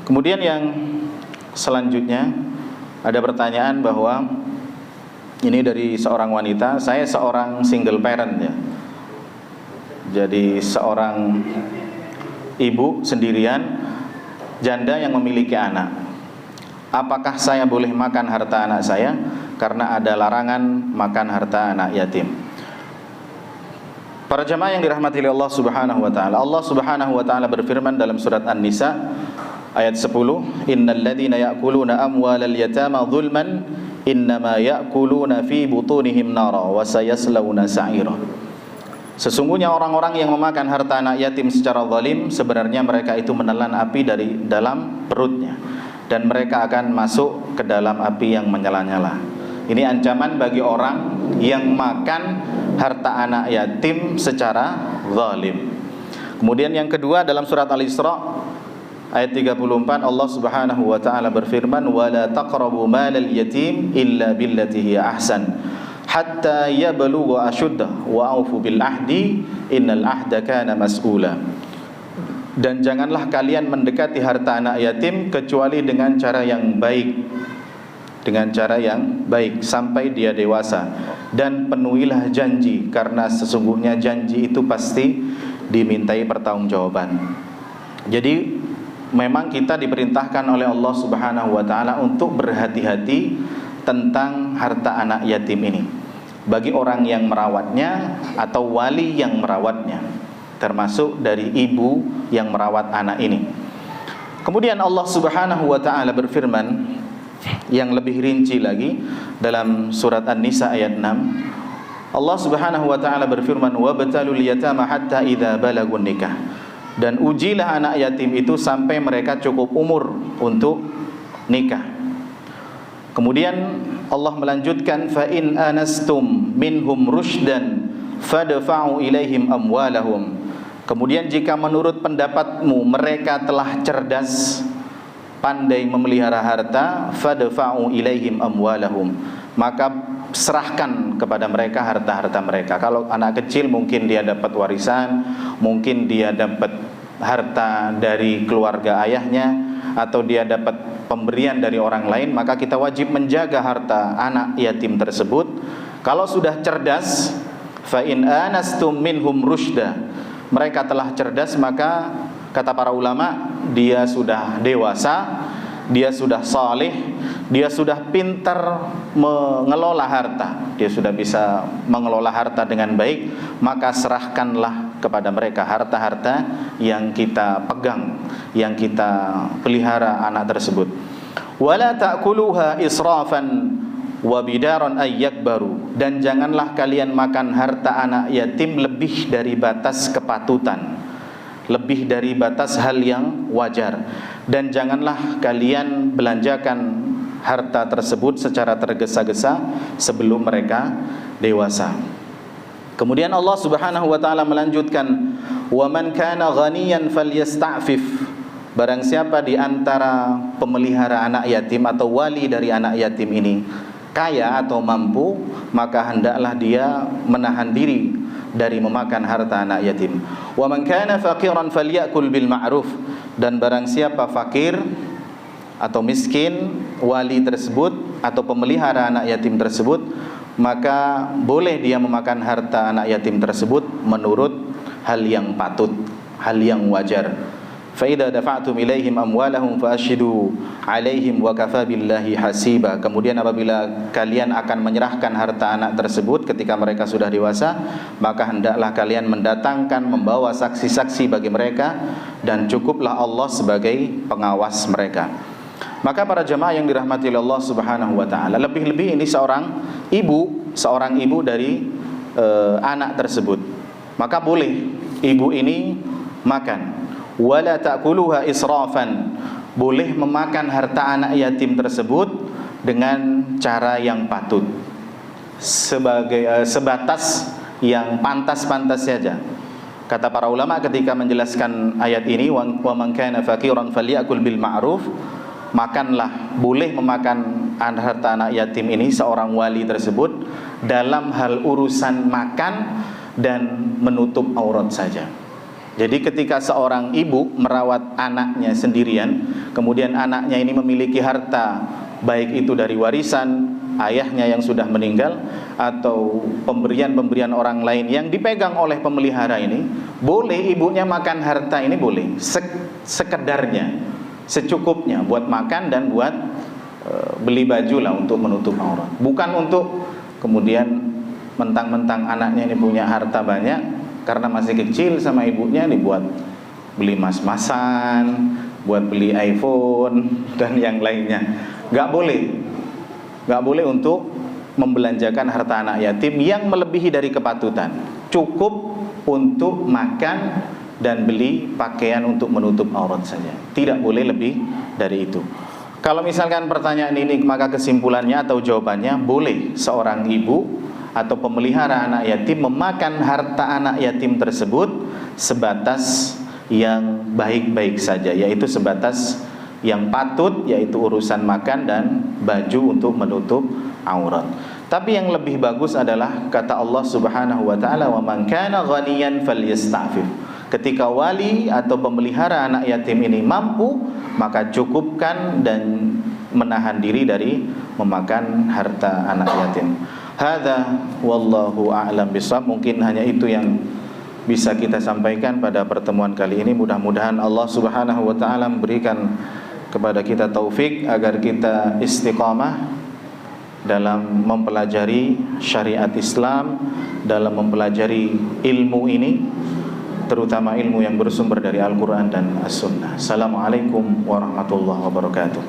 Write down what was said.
Kemudian yang selanjutnya ada pertanyaan bahwa ini dari seorang wanita, saya seorang single parent ya. Jadi seorang ibu sendirian, janda yang memiliki anak. Apakah saya boleh makan harta anak saya? Karena ada larangan makan harta anak yatim. Para jemaah yang dirahmati oleh Allah Subhanahu wa taala, Allah Subhanahu wa taala berfirman dalam surat An-Nisa ayat 10, "Innal ladzina ya'kuluna amwalal yatama dzulman innama ya'kuluna fi butunihim nara wa sayaslawna sa'ira." Sesungguhnya orang-orang yang memakan harta anak yatim secara zalim, sebenarnya mereka itu menelan api dari dalam perutnya, dan mereka akan masuk ke dalam api yang menyala-nyala. Ini ancaman bagi orang yang makan harta anak yatim secara zalim. Kemudian yang kedua dalam surat Al-Isra ayat 34, Allah Subhanahu wa taala berfirman, "Wala taqrabu malal yatim illa billati hiya ahsan hatta yablugha ashuddah wa aufu bil ahdi innal ahda kana mas'ula." Dan janganlah kalian mendekati harta anak yatim kecuali dengan cara yang baik, dengan cara yang baik sampai dia dewasa, dan penuhilah janji karena sesungguhnya janji itu pasti dimintai pertanggungjawaban. Jadi memang kita diperintahkan oleh Allah Subhanahu wa taala untuk berhati-hati tentang harta anak yatim ini bagi orang yang merawatnya atau wali yang merawatnya, termasuk dari ibu yang merawat anak ini. Kemudian Allah Subhanahu wa taala berfirman yang lebih rinci lagi dalam surat An-Nisa ayat 6. Allah Subhanahu wa taala berfirman, "Wabtalul yatama hatta idza balagun nikah." Dan ujilah anak yatim itu sampai mereka cukup umur untuk nikah. Kemudian Allah melanjutkan, "Fa in anastum minhum rusydan fadfa'u ilaihim amwalahum." Kemudian jika menurut pendapatmu mereka telah cerdas, pandai memelihara harta, fadfa'u ilaihim amwalahum, maka serahkan kepada mereka harta-harta mereka. Kalau anak kecil mungkin dia dapat warisan, mungkin dia dapat harta dari keluarga ayahnya, atau dia dapat pemberian dari orang lain, maka kita wajib menjaga harta anak yatim tersebut. Kalau sudah cerdas, fa in anastum minhum rusyda, mereka telah cerdas, maka kata para ulama, dia sudah dewasa, dia sudah saleh, dia sudah pintar mengelola harta, dia sudah bisa mengelola harta dengan baik, maka serahkanlah kepada mereka harta-harta yang kita pegang, yang kita pelihara anak tersebut. Wala ta'kuluha israfan wa bidaran ayyakbaru, dan janganlah kalian makan harta anak yatim lebih dari batas kepatutan, lebih dari batas hal yang wajar, dan janganlah kalian belanjakan harta tersebut secara tergesa-gesa sebelum mereka dewasa. Kemudian Allah Subhanahu wa taala melanjutkan, "Wa man kana ghaniyan falyasta'fif." Barang siapa di antara pemelihara anak yatim atau wali dari anak yatim ini kaya atau mampu, maka hendaklah dia menahan diri dari memakan harta anak yatim. Wa man kana faqiran falyakul bil ma'ruf, dan barang siapa fakir atau miskin wali tersebut atau pemelihara anak yatim tersebut, maka boleh dia memakan harta anak yatim tersebut menurut hal yang patut, hal yang wajar. Fa idza dafa'tum ilaihim amwalahum fa ashhidu alaihim wa kafa billahi hasiba. Kemudian apabila kalian akan menyerahkan harta anak tersebut ketika mereka sudah dewasa, maka hendaklah kalian mendatangkan, membawa saksi-saksi bagi mereka, dan cukuplah Allah sebagai pengawas mereka. Maka para jemaah yang dirahmati oleh Allah Subhanahu wa taala, lebih-lebih ini seorang ibu dari anak tersebut, maka boleh ibu ini makan. Wala ta'kuluha israfan, boleh memakan harta anak yatim tersebut dengan cara yang patut, sebatas yang pantas-pantas saja. Kata para ulama ketika menjelaskan ayat ini, wa man kana faqiran falyakul bil ma'ruf, makanlah, boleh memakan harta anak yatim ini seorang wali tersebut dalam hal urusan makan dan menutup aurat saja. Jadi ketika seorang ibu merawat anaknya sendirian, kemudian anaknya ini memiliki harta, baik itu dari warisan ayahnya yang sudah meninggal atau pemberian-pemberian orang lain yang dipegang oleh pemelihara ini, boleh ibunya makan harta ini, boleh sekedarnya, secukupnya, buat makan dan buat beli baju lah untuk menutup aurat. Bukan untuk kemudian mentang-mentang anaknya ini punya harta banyak, karena masih kecil sama ibunya dibuat beli mas-masan, buat beli iPhone dan yang lainnya. Gak boleh untuk membelanjakan harta anak yatim yang melebihi dari kepatutan. Cukup untuk makan dan beli pakaian untuk menutup aurat saja. Tidak boleh lebih dari itu. Kalau misalkan pertanyaan ini, maka kesimpulannya atau jawabannya, boleh seorang ibu atau pemelihara anak yatim memakan harta anak yatim tersebut sebatas yang baik-baik saja, yaitu sebatas yang patut, yaitu urusan makan dan baju untuk menutup aurat. Tapi yang lebih bagus adalah kata Allah Subhanahu wa taala, "Wa man kana ghaniyan falyasta'fif." Ketika wali atau pemelihara anak yatim ini mampu, maka cukupkan dan menahan diri dari memakan harta anak yatim. Hadza wallahu a'lam bishawab. Mungkin hanya itu yang bisa kita sampaikan pada pertemuan kali ini. Mudah-mudahan Allah Subhanahu wa taala memberikan kepada kita taufik agar kita istiqamah dalam mempelajari syariat Islam, dalam mempelajari ilmu ini, terutama ilmu yang bersumber dari Al-Quran dan As-Sunnah. Assalamualaikum warahmatullahi wabarakatuh.